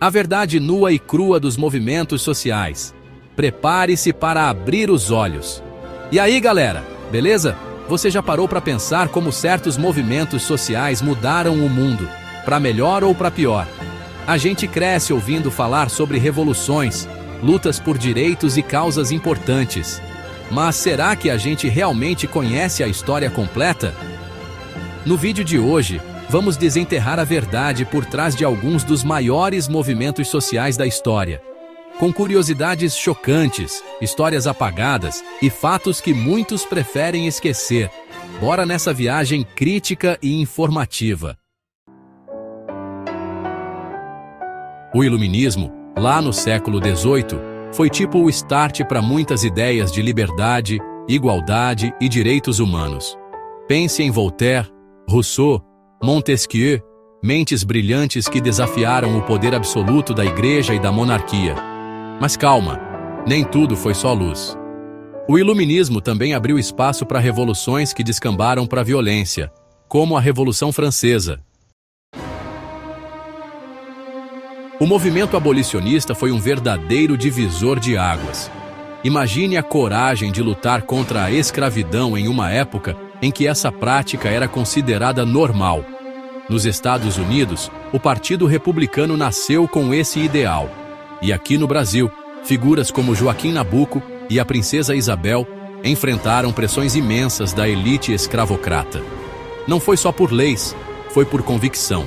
A verdade nua e crua dos movimentos sociais. Prepare-se para abrir os olhos. E aí, galera, beleza? Você já parou para pensar como certos movimentos sociais mudaram o mundo, para melhor ou para pior? A gente cresce ouvindo falar sobre revoluções, lutas por direitos e causas importantes. Mas será que a gente realmente conhece a história completa? No vídeo de hoje, vamos desenterrar a verdade por trás de alguns dos maiores movimentos sociais da história. Com curiosidades chocantes, histórias apagadas e fatos que muitos preferem esquecer. Bora nessa viagem crítica e informativa. O Iluminismo, lá no século XVIII, foi tipo o start para muitas ideias de liberdade, igualdade e direitos humanos. Pense em Voltaire, Rousseau, Montesquieu, mentes brilhantes que desafiaram o poder absoluto da Igreja e da monarquia. Mas calma, nem tudo foi só luz. O Iluminismo também abriu espaço para revoluções que descambaram para a violência, como a Revolução Francesa. O movimento abolicionista foi um verdadeiro divisor de águas. Imagine a coragem de lutar contra a escravidão em uma época em que essa prática era considerada normal. Nos Estados Unidos, o Partido Republicano nasceu com esse ideal. E aqui no Brasil, figuras como Joaquim Nabuco e a Princesa Isabel enfrentaram pressões imensas da elite escravocrata. Não foi só por leis, foi por convicção.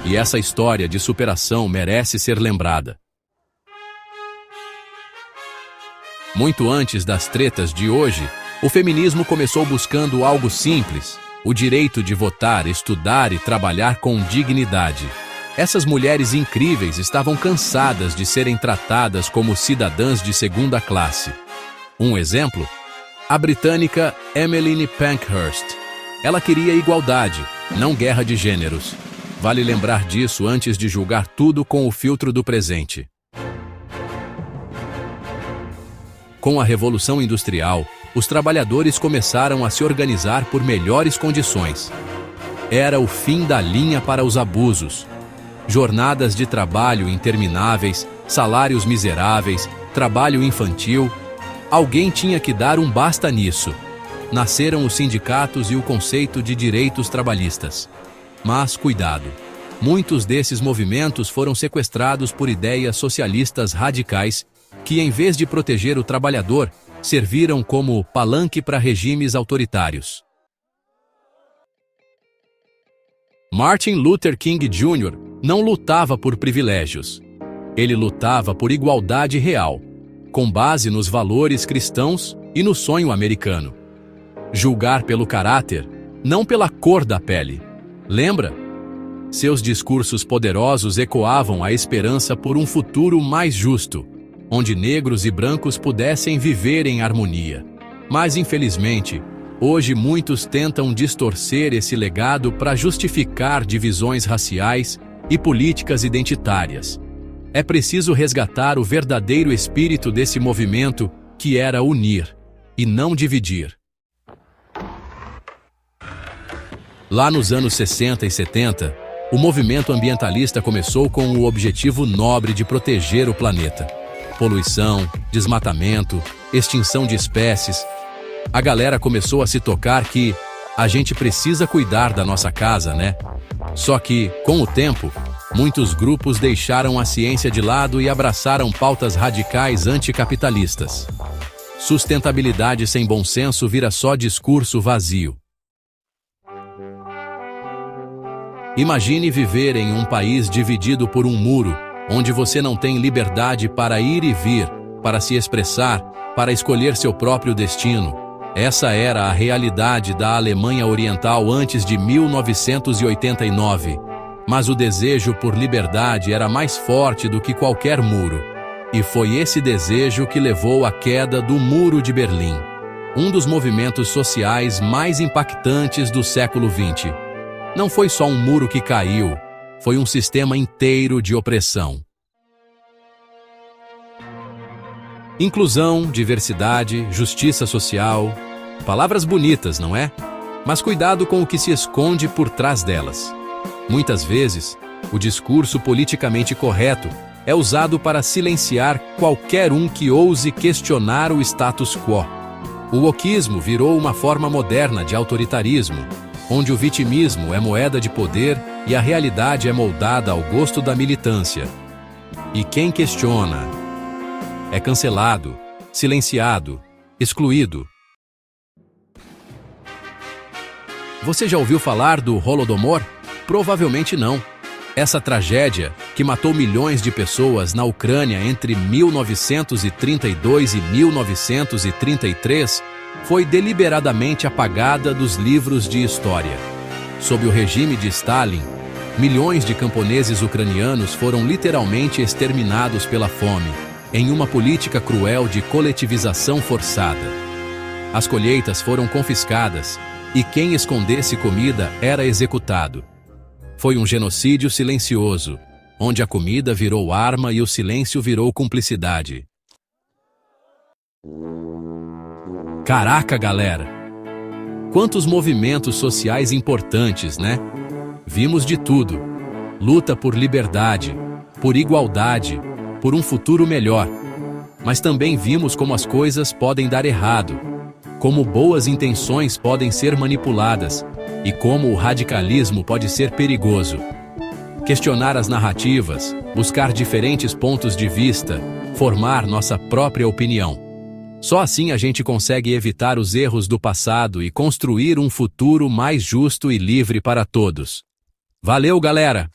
E essa história de superação merece ser lembrada. Muito antes das tretas de hoje, o feminismo começou buscando algo simples: o direito de votar, estudar e trabalhar com dignidade. Essas mulheres incríveis estavam cansadas de serem tratadas como cidadãs de segunda classe. Um exemplo? A britânica Emmeline Pankhurst. Ela queria igualdade, não guerra de gêneros. Vale lembrar disso antes de julgar tudo com o filtro do presente. Com a Revolução Industrial, os trabalhadores começaram a se organizar por melhores condições. Era o fim da linha para os abusos. Jornadas de trabalho intermináveis, salários miseráveis, trabalho infantil. Alguém tinha que dar um basta nisso. Nasceram os sindicatos e o conceito de direitos trabalhistas. Mas cuidado, muitos desses movimentos foram sequestrados por ideias socialistas radicais que, em vez de proteger o trabalhador, serviram como palanque para regimes autoritários. Martin Luther King Jr. não lutava por privilégios. Ele lutava por igualdade real, com base nos valores cristãos e no sonho americano. Julgar pelo caráter, não pela cor da pele. Lembra? Seus discursos poderosos ecoavam a esperança por um futuro mais justo, onde negros e brancos pudessem viver em harmonia. Mas, infelizmente, hoje muitos tentam distorcer esse legado para justificar divisões raciais e políticas identitárias. É preciso resgatar o verdadeiro espírito desse movimento, que era unir e não dividir. Lá nos anos 60 e 70, o movimento ambientalista começou com o objetivo nobre de proteger o planeta. Poluição, desmatamento, extinção de espécies. A galera começou a se tocar que a gente precisa cuidar da nossa casa, né? Só que, com o tempo, muitos grupos deixaram a ciência de lado e abraçaram pautas radicais anticapitalistas. Sustentabilidade sem bom senso vira só discurso vazio. Imagine viver em um país dividido por um muro, onde você não tem liberdade para ir e vir, para se expressar, para escolher seu próprio destino. Essa era a realidade da Alemanha Oriental antes de 1989. Mas o desejo por liberdade era mais forte do que qualquer muro. E foi esse desejo que levou à queda do Muro de Berlim, um dos movimentos sociais mais impactantes do século XX. Não foi só um muro que caiu, foi um sistema inteiro de opressão. Inclusão, diversidade, justiça social. Palavras bonitas, não é? Mas cuidado com o que se esconde por trás delas. Muitas vezes, O discurso politicamente correto é usado para silenciar qualquer um que ouse questionar o status quo. O wokismo virou uma forma moderna de autoritarismo, onde o vitimismo é moeda de poder e a realidade é moldada ao gosto da militância. E quem questiona é cancelado, silenciado, excluído. Você já ouviu falar do Holodomor? Provavelmente não. Essa tragédia, que matou milhões de pessoas na Ucrânia entre 1932 e 1933, foi deliberadamente apagada dos livros de história. Sob o regime de Stalin, milhões de camponeses ucranianos foram literalmente exterminados pela fome, em uma política cruel de coletivização forçada. As colheitas foram confiscadas e quem escondesse comida era executado. Foi um genocídio silencioso, onde a comida virou arma e o silêncio virou cumplicidade. Caraca, galera! Quantos movimentos sociais importantes, né? Vimos de tudo. Luta por liberdade, por igualdade, por um futuro melhor. Mas também vimos como as coisas podem dar errado, como boas intenções podem ser manipuladas e como o radicalismo pode ser perigoso. Questionar as narrativas, buscar diferentes pontos de vista, formar nossa própria opinião. Só assim a gente consegue evitar os erros do passado e construir um futuro mais justo e livre para todos. Valeu, galera!